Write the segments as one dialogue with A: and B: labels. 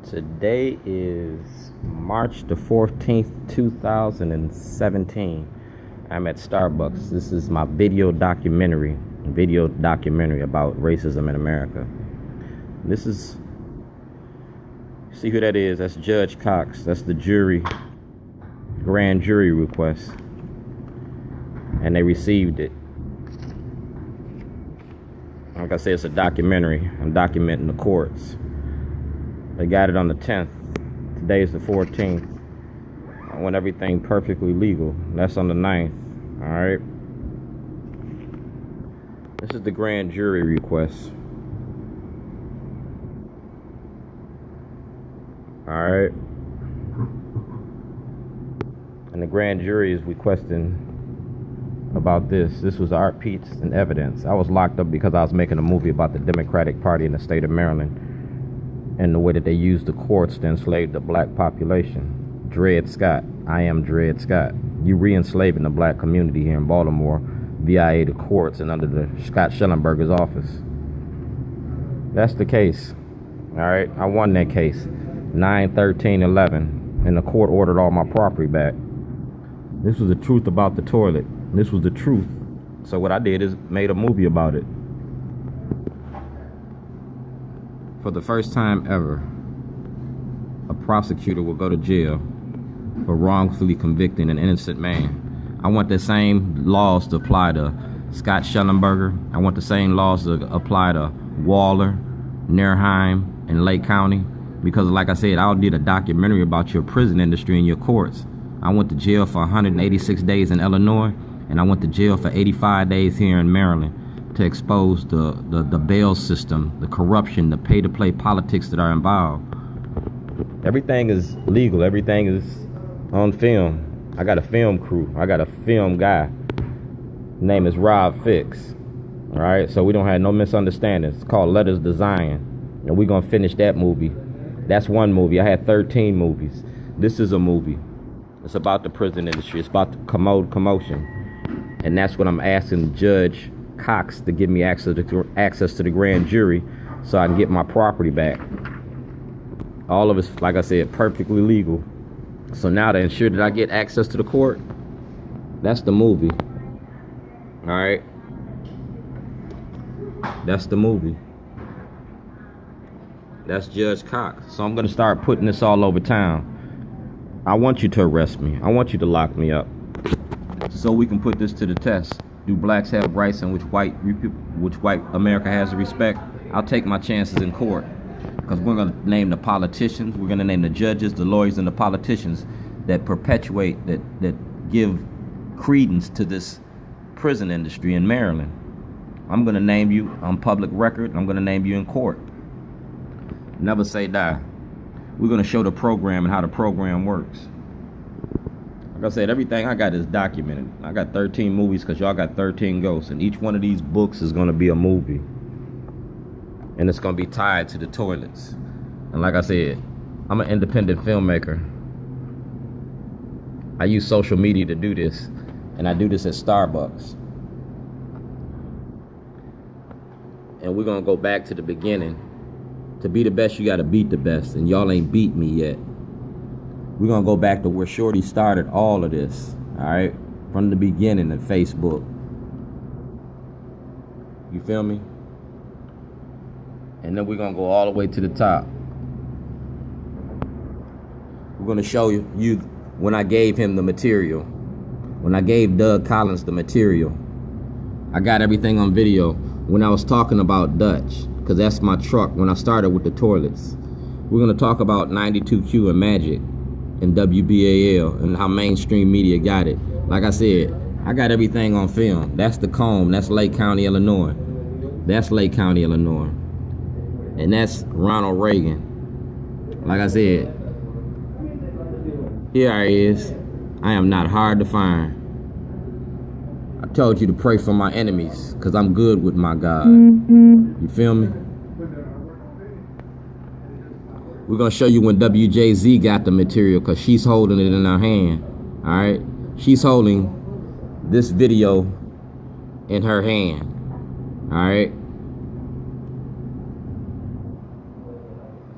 A: Today is March the 14th, 2017. I'm at Starbucks. This is my video documentary about racism in America. This is, see who that is? That's Judge Cox. That's the grand jury request. And they received it. Like I said, it's a documentary. I'm documenting the courts. They got it on the 10th. Today is the 14th. I want everything perfectly legal. That's on the 9th. Alright. This is the grand jury request. Alright. And the grand jury is requesting about this. This was art piece and evidence. I was locked up because I was making a movie about the Democratic Party in the state of Maryland and the way that they used the courts to enslave the black population. Dred Scott. I am Dred Scott. You re-enslaving the black community here in Baltimore via the courts and under the Scott Shellenberger's office. That's the case. Alright, I won that case. 9/13/11, and the court ordered all my property back. This was the truth about the toilet. This was the truth. So what I did is made a movie about it. For the first time ever, a prosecutor will go to jail for wrongfully convicting an innocent man. I want the same laws to apply to Scott Shellenberger. I want the same laws to apply to Waller, Nerheim, and Lake County. Because like I said, I did a documentary about your prison industry and your courts. I went to jail for 186 days in Illinois, and I went to jail for 85 days here in Maryland to expose the bail system, the corruption, the pay-to-play politics that are involved. Everything is legal. Everything is on film. I got a film crew. I got a film guy. His name is Rob Fix. All right, so we don't have no misunderstandings. It's called Letters to Zion, and we're gonna finish that movie. That's one movie. I had 13 movies. This is a movie. It's about the prison industry. It's about the commotion, and that's what I'm asking Judge Cox to give me access to the grand jury so I can get my property back. All of it's, like I said, perfectly legal. So now to ensure that I get access to the court, that's the movie. All right, that's the movie. That's Judge Cox. So I'm gonna start putting this all over town. I want you to arrest me. I want you to lock me up so we can put this to the test. Do blacks have rights in which white America has to respect? I'll take my chances in court, because we're going to name the politicians, we're going to name the judges, the lawyers, and the politicians that perpetuate, that give credence to this prison industry in Maryland. I'm going to name you on public record. I'm going to name you in court. Never say die. We're going to show the program and how the program works. Like I said, everything I got is documented. I got 13 movies because y'all got 13 ghosts. And each one of these books is going to be a movie. And it's going to be tied to the toilets. And like I said, I'm an independent filmmaker. I use social media to do this. And I do this at Starbucks. And we're going to go back to the beginning. To be the best, you got to beat the best. And y'all ain't beat me yet. We're going to go back to where Shorty started all of this, all right? From the beginning of Facebook. You feel me? And then we're going to go all the way to the top. We're going to show you when I gave him the material. When I gave Doug Collins the material. I got everything on video. When I was talking about Dutch, because that's my truck when I started with the toilets. We're going to talk about 92Q and Magic. And WBAL and how mainstream media got it. Like I said, I got everything on film. That's the comb. That's Lake County, Illinois. That's Lake County, Illinois. And that's Ronald Reagan. Like I said, here I is. I am not hard to find. I told you to pray for my enemies because I'm good with my God. You feel me? We're going to show you when WJZ got the material because she's holding it in her hand. All right? She's holding this video in her hand. All right?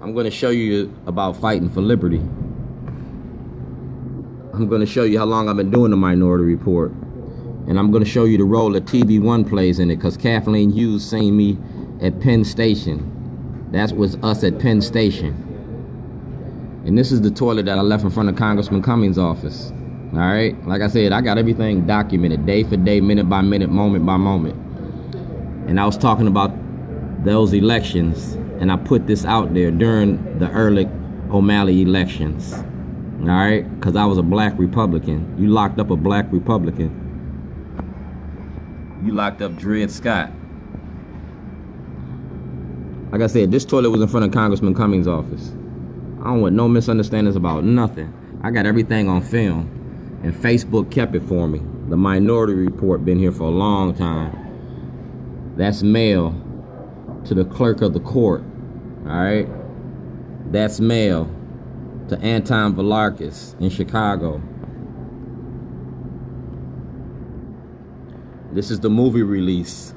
A: I'm going to show you about fighting for liberty. I'm going to show you how long I've been doing the Minority Report. And I'm going to show you the role that TV1 plays in it, because Kathleen Hughes seen me at Penn Station. That was us at Penn Station. And this is the toilet that I left in front of Congressman Cummings' office. All right? Like I said, I got everything documented, day for day, minute by minute, moment by moment. And I was talking about those elections, and I put this out there during the Ehrlich O'Malley elections. All right? Because I was a black Republican. You locked up a black Republican. You locked up Dred Scott. Like I said, this toilet was in front of Congressman Cummings' office. I don't want no misunderstandings about nothing. I got everything on film. And Facebook kept it for me. The Minority Report been here for a long time. That's mail to the clerk of the court. Alright? That's mail to Anton Valarkis in Chicago. This is the movie release.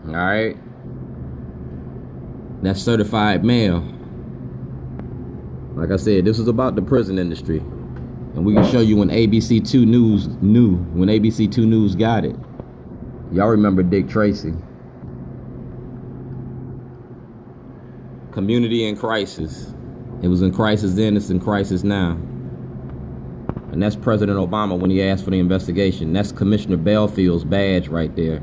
A: Alright? That's certified mail. Like I said, this was about the prison industry. And we can show you when ABC2 News knew, when ABC2 News got it. Y'all remember Dick Tracy. Community in crisis. It was in crisis then, it's in crisis now. And that's President Obama when he asked for the investigation. That's Commissioner Bellfield's badge right there.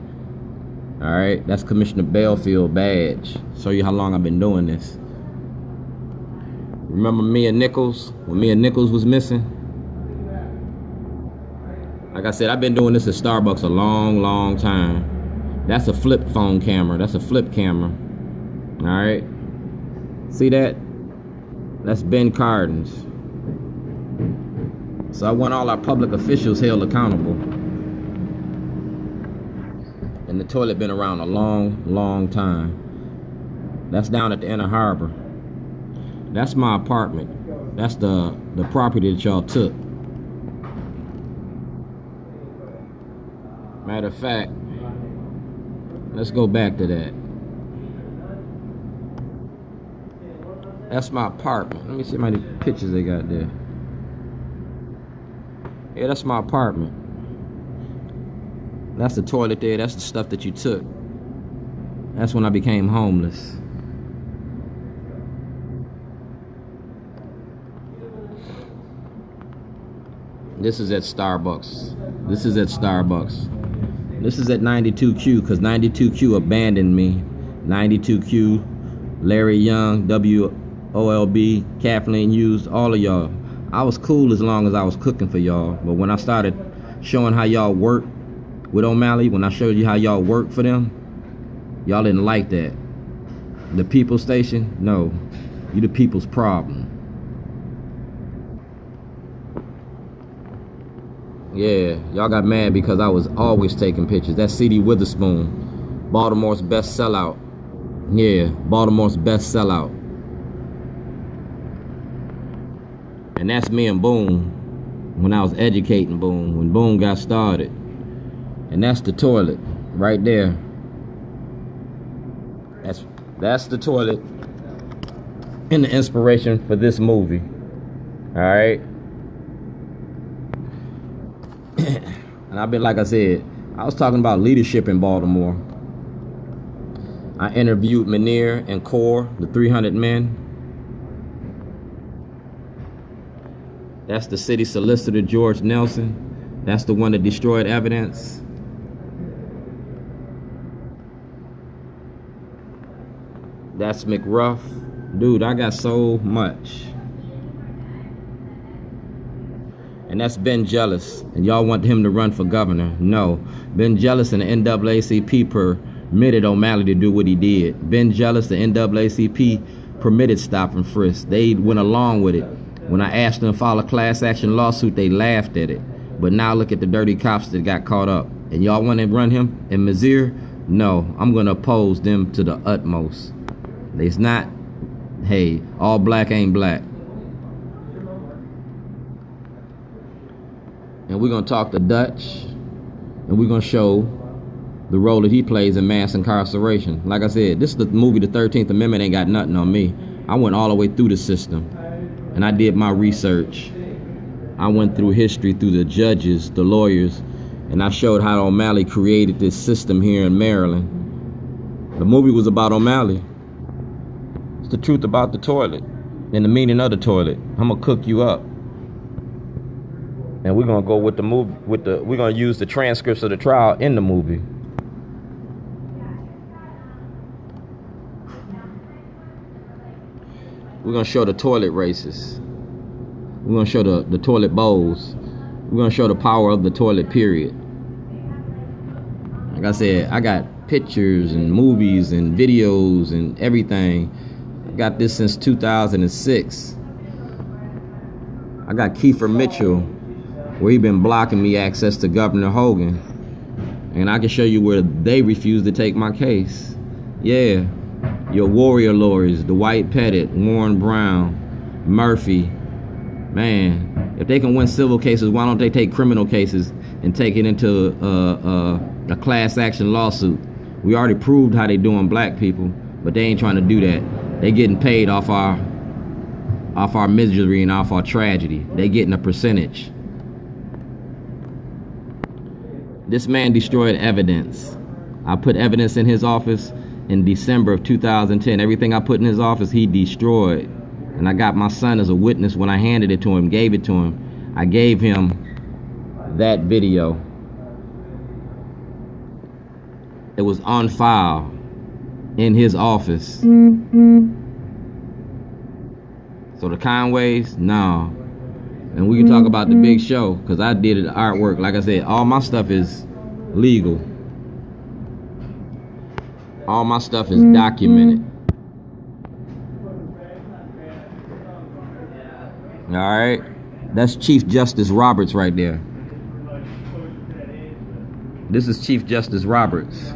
A: All right, that's Commissioner Bellfield badge. Show you how long I've been doing this. Remember Mia Nichols? When Mia Nichols was missing? Like I said, I've been doing this at Starbucks a long, long time. That's a flip phone camera. That's a flip camera. All right. See that? That's Ben Cardin's. So I want all our public officials held accountable. And the toilet been around a long, long time. That's down at the Inner Harbor. That's my apartment. That's the property that y'all took. Matter of fact, let's go back to that. That's my apartment. Let me see how many pictures they got there. Yeah, that's my apartment. That's the toilet there. That's the stuff that you took. That's when I became homeless. This is at Starbucks. This is at Starbucks. This is at 92Q, because 92Q abandoned me. 92Q, Larry Young, WOLB, Kathleen Hughes, all of y'all. I was cool as long as I was cooking for y'all. But when I started showing how y'all work with O'Malley, when I showed you how y'all work for them, y'all didn't like that. The People's Station? No. You the people's problem. Yeah, y'all got mad because I was always taking pictures. That's C.D. Witherspoon, Baltimore's best sellout. Yeah, Baltimore's best sellout. And that's me and Boone when I was educating Boone, when Boone got started. And that's the toilet right there. That's the toilet and the inspiration for this movie. All right. And I've been, like I said, I was talking about leadership in Baltimore. I interviewed Menier and Core, the 300 men. That's the city solicitor, George Nelson. That's the one that destroyed evidence. That's McRuff. Dude, I got so much. And that's Ben Jealous. And y'all want him to run for governor. No. Ben Jealous and the NAACP permitted O'Malley to do what he did. Ben Jealous, the NAACP permitted stop and frisk. They went along with it. When I asked them to file a class action lawsuit, they laughed at it. But now look at the dirty cops that got caught up. And y'all want to run him in Missouri? No. I'm going to oppose them to the utmost. It's not, hey, all black ain't black. And we're going to talk to Dutch, and we're going to show the role that he plays in mass incarceration. Like I said, this is the movie, the 13th Amendment ain't got nothing on me. I went all the way through the system, and I did my research. I went through history, through the judges, the lawyers, and I showed how O'Malley created this system here in Maryland. The movie was about O'Malley. It's the truth about the toilet and the meaning of the toilet. I'm gonna cook you up. And we're gonna go with the movie, we're gonna use the transcripts of the trial in the movie. We're gonna show the toilet races. We're gonna show the toilet bowls. We're gonna show the power of the toilet, period. Like I said, I got pictures and movies and videos and everything. I got this since 2006. I got Kiefer Mitchell, where he been blocking me access to Governor Hogan. And I can show you where they refuse to take my case. Yeah, your warrior lawyers, Dwight Pettit, Warren Brown, Murphy. Man, if they can win civil cases, why don't they take criminal cases and take it into a class action lawsuit? We already proved how they doing black people, but they ain't trying to do that. They getting paid off our misery and off our tragedy. They getting a percentage. This man destroyed evidence. I put evidence in his office in December of 2010. Everything I put in his office, he destroyed. And I got my son as a witness when I handed it to him, gave it to him. I gave him that video. It was on file in his office. So the Conways, no. And we can talk about the big show, because I did the artwork. Like I said, all my stuff is legal. All my stuff is documented. Alright? That's Chief Justice Roberts right there. This is Chief Justice Roberts.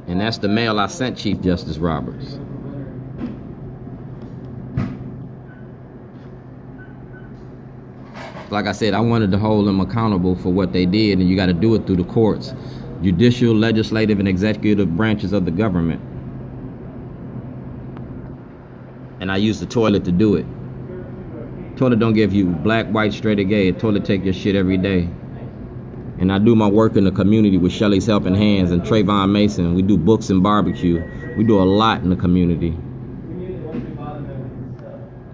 A: And that's the mail I sent Chief Justice Roberts. Like I said, I wanted to hold them accountable for what they did, and you got to do it through the courts, judicial, legislative, and executive branches of the government. And I use the toilet to do it. Toilet don't give you black, white, straight, or gay. A toilet take your shit every day. And I do my work in the community with Shelly's Helping Hands and Trayvon Mason. We do books and barbecue. We do a lot in the community.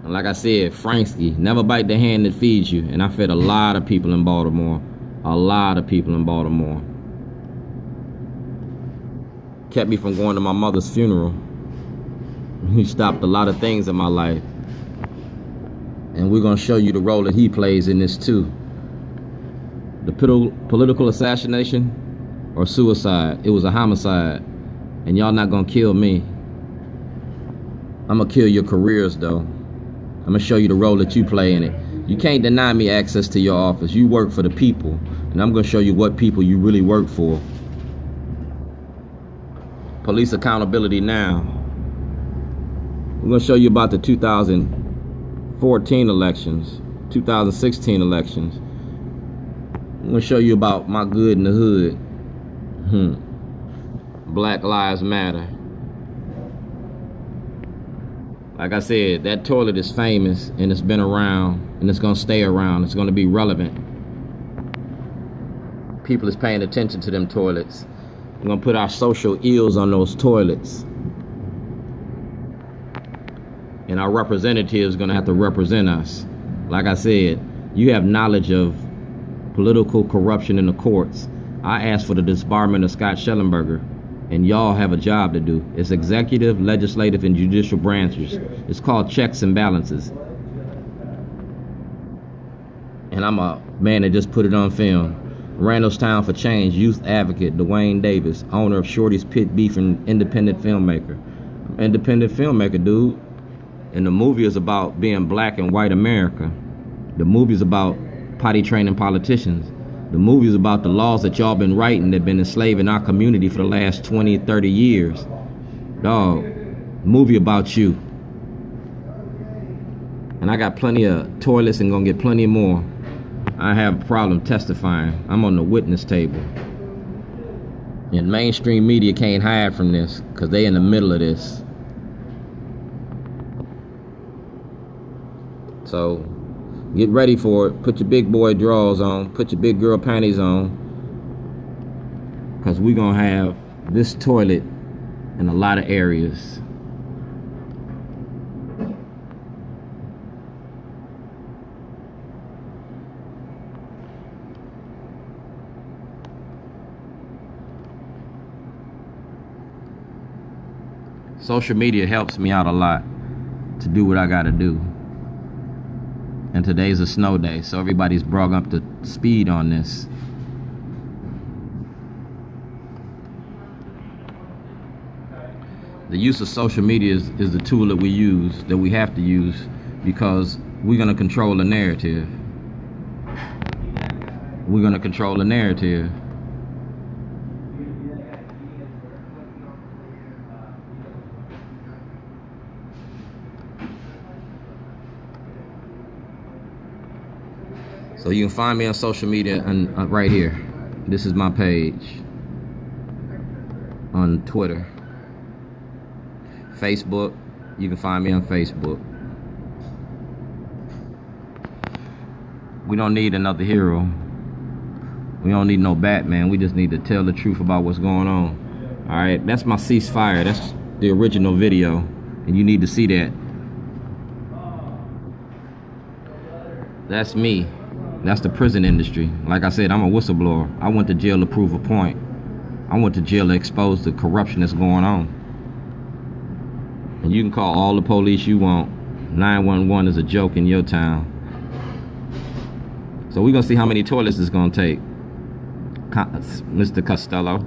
A: And like I said, Franksky, never bite the hand that feeds you. And I fed a lot of people in Baltimore. A lot of people in Baltimore. Kept me from going to my mother's funeral. He stopped a lot of things in my life. And we're going to show you the role that he plays in this too. The political assassination or suicide. It was a homicide. And y'all not going to kill me. I'm going to kill your careers though. I'm going to show you the role that you play in it. You can't deny me access to your office. You work for the people. And I'm going to show you what people you really work for. Police accountability now. I'm going to show you about the 2014 elections, 2016 elections. I'm going to show you about my good in the hood. Black Lives Matter. Like I said, that toilet is famous and it's been around and it's going to stay around. It's going to be relevant. People is paying attention to them toilets. We're going to put our social ills on those toilets. And our representatives are going to have to represent us. Like I said, you have knowledge of political corruption in the courts. I asked for the disbarment of Scott Shellenberger, and y'all have a job to do. It's executive, legislative, and judicial branches. It's called checks and balances. And I'm a man that just put it on film. Randallstown for Change, youth advocate, Dwayne Davis, owner of Shorty's Pit Beef and independent filmmaker. I'm an independent filmmaker, dude. And the movie is about being black and white America. The movie is about potty training politicians. The movie is about the laws that y'all been writing that been enslaving our community for the last 20, 30 years. Dog, movie about you. And I got plenty of toilets and gonna get plenty more. I have a problem testifying. I'm on the witness table. And mainstream media can't hide from this because they in the middle of this. So get ready for it. Put your big boy drawers on. Put your big girl panties on. Because we're going to have this toilet in a lot of areas. Social media helps me out a lot to do what I gotta do. And today's a snow day, so everybody's brought up to speed on this. The use of social media is the tool that we use, that we have to use, because we're gonna control the narrative. We're gonna control the narrative. So you can find me on social media and right here. This is my page on Twitter. Facebook, you can find me on Facebook. We don't need another hero. We don't need no Batman. We just need to tell the truth about what's going on. All right, that's my ceasefire. That's the original video, and you need to see that. That's me. That's the prison industry. Like I said, I'm a whistleblower. I went to jail to prove a point. I went to jail to expose the corruption that's going on. And you can call all the police you want. 911 is a joke in your town. So we're gonna see how many toilets it's gonna take, Mr. Costello.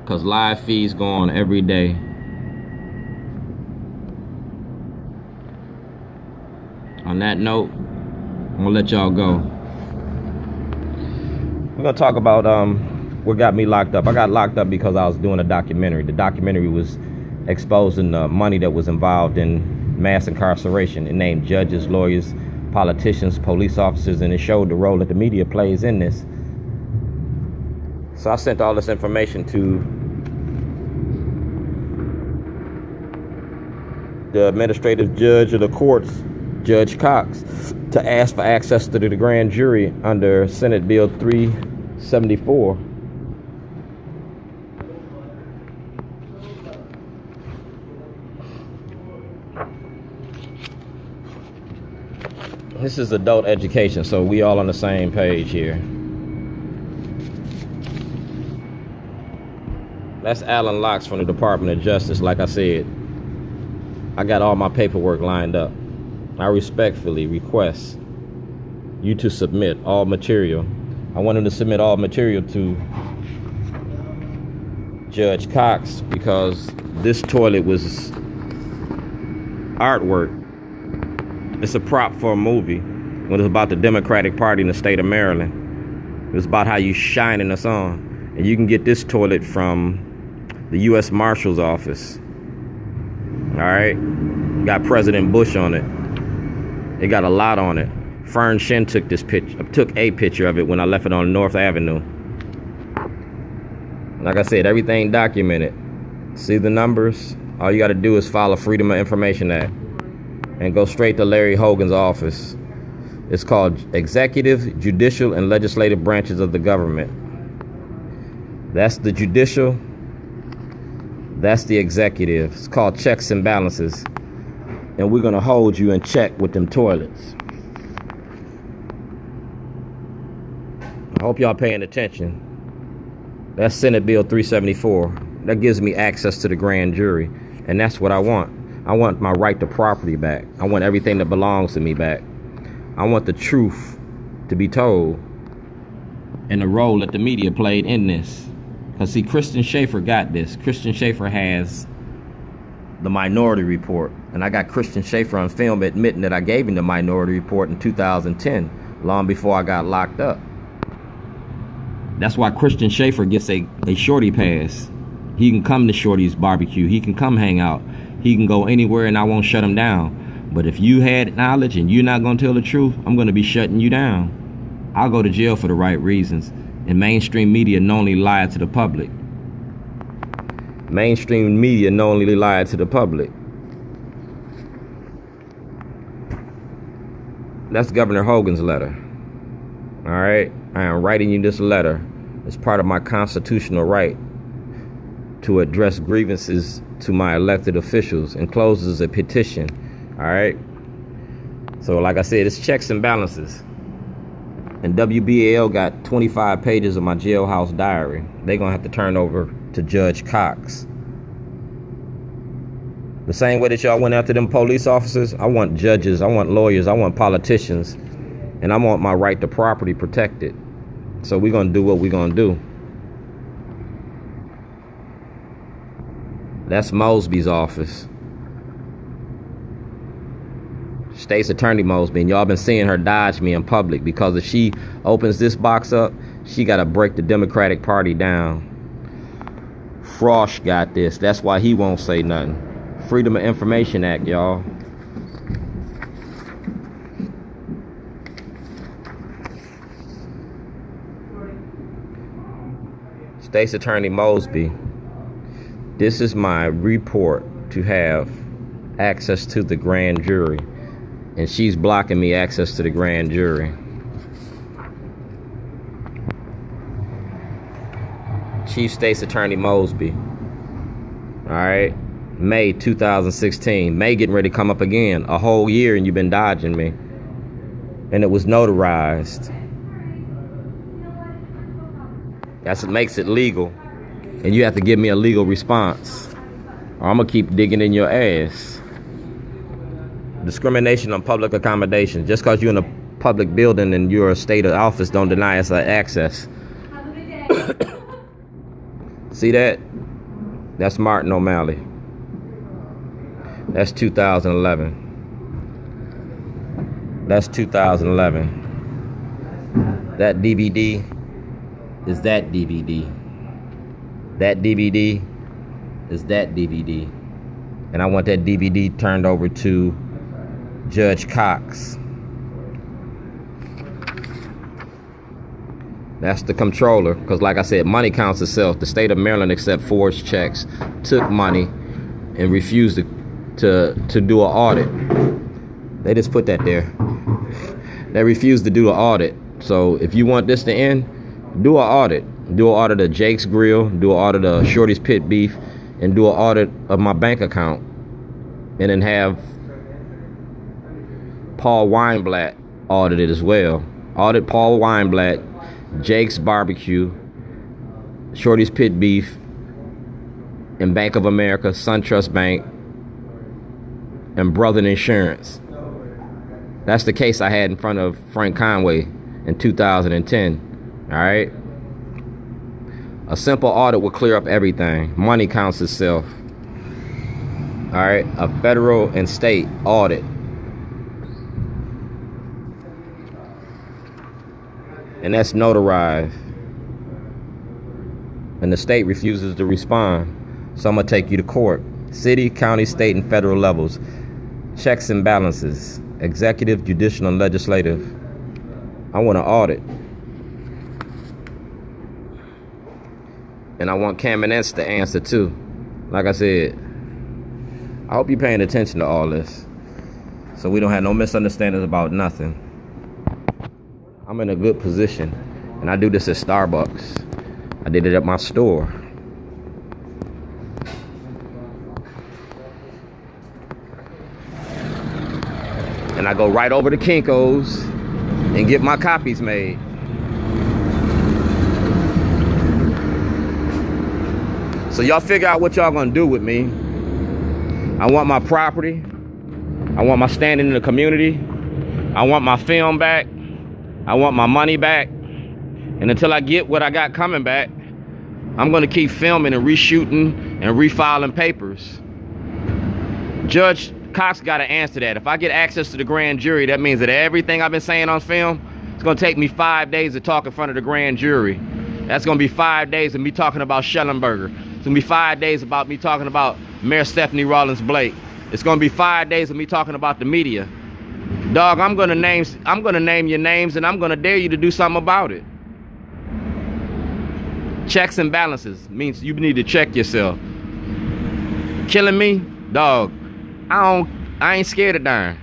A: Because live feeds go on every day. On that note, I'm gonna let y'all go. We're gonna talk about what got me locked up. I got locked up because I was doing a documentary. The documentary was exposing the money that was involved in mass incarceration. It named judges, lawyers, politicians, police officers, and it showed the role that the media plays in this. So I sent all this information to the administrative judge of the courts, Judge Cox, to ask for access to the grand jury under Senate Bill 374. This is adult education, so we all on the same page here. That's Alan Locks from the Department of Justice. Like I said, I got all my paperwork lined up. I respectfully request you to submit all material. I want him to submit all material to Judge Cox because this toilet was artwork. It's a prop for a movie. When it's about the Democratic Party in the state of Maryland. It's about how you shine in the sun. And you can get this toilet from the U.S. Marshal's office. All right? Got President Bush on it. It got a lot on it. Fern Shin took a picture of it when I left it on North Avenue. Like I said, everything documented. See the numbers? All you got to do is file a Freedom of Information Act and go straight to Larry Hogan's office. It's called Executive, Judicial, and Legislative Branches of the Government. That's the judicial. That's the executive. It's called Checks and Balances. And we're going to hold you in check with them toilets. I hope y'all paying attention. That's Senate Bill 374. That gives me access to the grand jury. And that's what I want. I want my right to property back. I want everything that belongs to me back. I want the truth to be told and the role that the media played in this. Because see, Christian Schaefer got this. Christian Schaefer has the Minority Report. And I got Christian Schaefer on film admitting that I gave him the Minority Report in 2010, long before I got locked up. That's why Christian Schaefer gets a shorty pass. He can come to Shorty's barbecue. He can come hang out. he can go anywhere and I won't shut him down. But if you had knowledge and you're not going to tell the truth, I'm going to be shutting you down. I'll go to jail for the right reasons. And mainstream media knowingly lied to the public. Mainstream media knowingly lied to the public. That's Governor Hogan's letter. All right, I am writing you this letter as part of my constitutional right to address grievances to my elected officials, encloses a petition. All right, so like I said, it's checks and balances. And WBAL got 25 pages of my jailhouse diary. They're gonna have to turn over to Judge Cox. The same way that y'all went after them police officers, I want judges, I want lawyers, I want politicians, and I want my right to property protected. So we're gonna do what we're gonna do. That's Mosby's office. State's Attorney Mosby, and y'all been seeing her dodge me in public, because if she opens this box up, she gotta break the Democratic Party down. Frosh got this. That's why he won't say nothing. Freedom of Information Act, y'all. State's Attorney Mosby, this is my report to have access to the grand jury, and she's blocking me access to the grand jury. Chief State's Attorney Mosby. All right, May 2016. May getting ready to come up again. A whole year and you've been dodging me. And it was notarized. That's what makes it legal. And you have to give me a legal response, or I'm gonna keep digging in your ass. Discrimination on public accommodation. Just because you're in a public building and you're a state office, don't deny us access. See that? That's Martin O'Malley. That's 2011. That's 2011. That DVD is that DVD. That DVD is that DVD. And I want that DVD turned over to Judge Cox. That's the controller, because like I said, money counts itself. The state of Maryland accepts forged checks, took money, and refused to do an audit. They just put that there. They refused to do an audit. So if you want this to end, do an audit. Do an audit of Jake's Grill, do an audit of Shorty's Pit Beef, and do an audit of my bank account. And then have Paul Weinblatt audited as well. Audit Paul Weinblatt, Jake's Barbecue, Shorty's Pit Beef, and Bank of America, SunTrust Bank, and Brother Insurance. That's the case I had in front of Frank Conway in 2010. All right? A simple audit will clear up everything. Money counts itself. All right? A federal and state audit. And that's notarized. And the state refuses to respond. So I'm going to take you to court. City, county, state, and federal levels. Checks and balances. Executive, judicial, and legislative. I want an audit. And I want Kamenetz to answer too. Like I said, I hope you're paying attention to all this, so we don't have no misunderstandings about nothing. I'm in a good position, and I do this at Starbucks. I did it at my store. And I go right over to Kinko's and get my copies made. So y'all figure out what y'all gonna do with me. I want my property. I want my standing in the community. I want my film back. I want my money back. And until I get what I got coming back, I'm gonna keep filming and reshooting and refiling papers. Judge Cox gotta answer that. If I get access to the grand jury, that means that everything I've been saying on film, it's gonna take me 5 days to talk in front of the grand jury. That's gonna be 5 days of me talking about Shellenberger. It's gonna be 5 days about me talking about Mayor Stephanie Rawlings Blake. It's gonna be 5 days of me talking about the media. Dog, I'm gonna name your names, and I'm gonna dare you to do something about it. Checks and balances means you need to check yourself. Killing me, dog, I ain't scared of dying,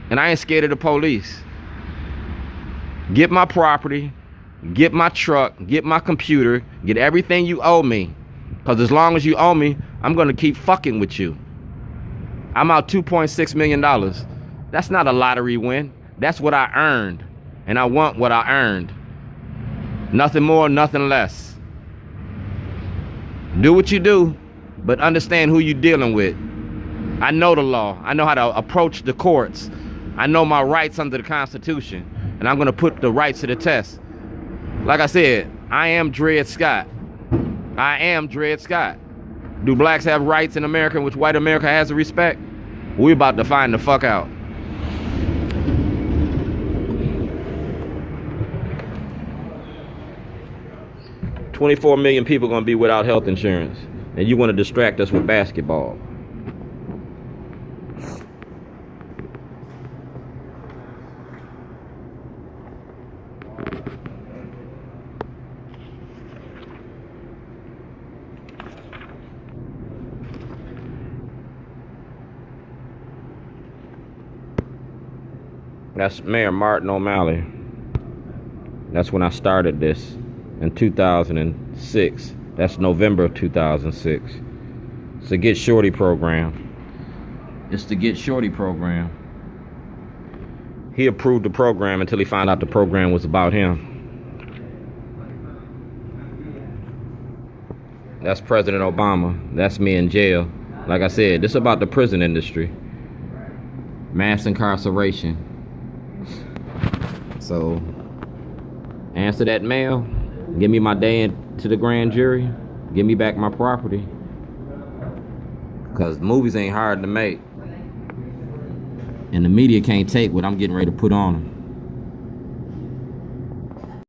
A: and I ain't scared of the police. Get my property, get my truck, get my computer, get everything you owe me, because as long as you owe me, I'm gonna keep fucking with you. I'm out $2.6 million. That's not a lottery win. That's what I earned, and I want what I earned. Nothing more, nothing less. Do what you do, but understand who you're dealing with. I know the law. I know how to approach the courts. I know my rights under the Constitution, and I'm gonna put the rights to the test. Like I said, I am Dred Scott. I am Dred Scott. Do blacks have rights in America, which white America has to respect? We're about to find the fuck out. $24 million people gonna be without health insurance, and you want to distract us with basketball. That's Mayor Martin O'Malley. That's when I started this in 2006. That's November of 2006. It's the Get Shorty program. It's the Get Shorty program. He approved the program until he found out the program was about him. That's President Obama. That's me in jail. Like I said, this is about the prison industry. Mass incarceration. So, answer that mail. Give me my day into the grand jury. Give me back my property. Because movies ain't hard to make. And the media can't take what I'm getting ready to put on them.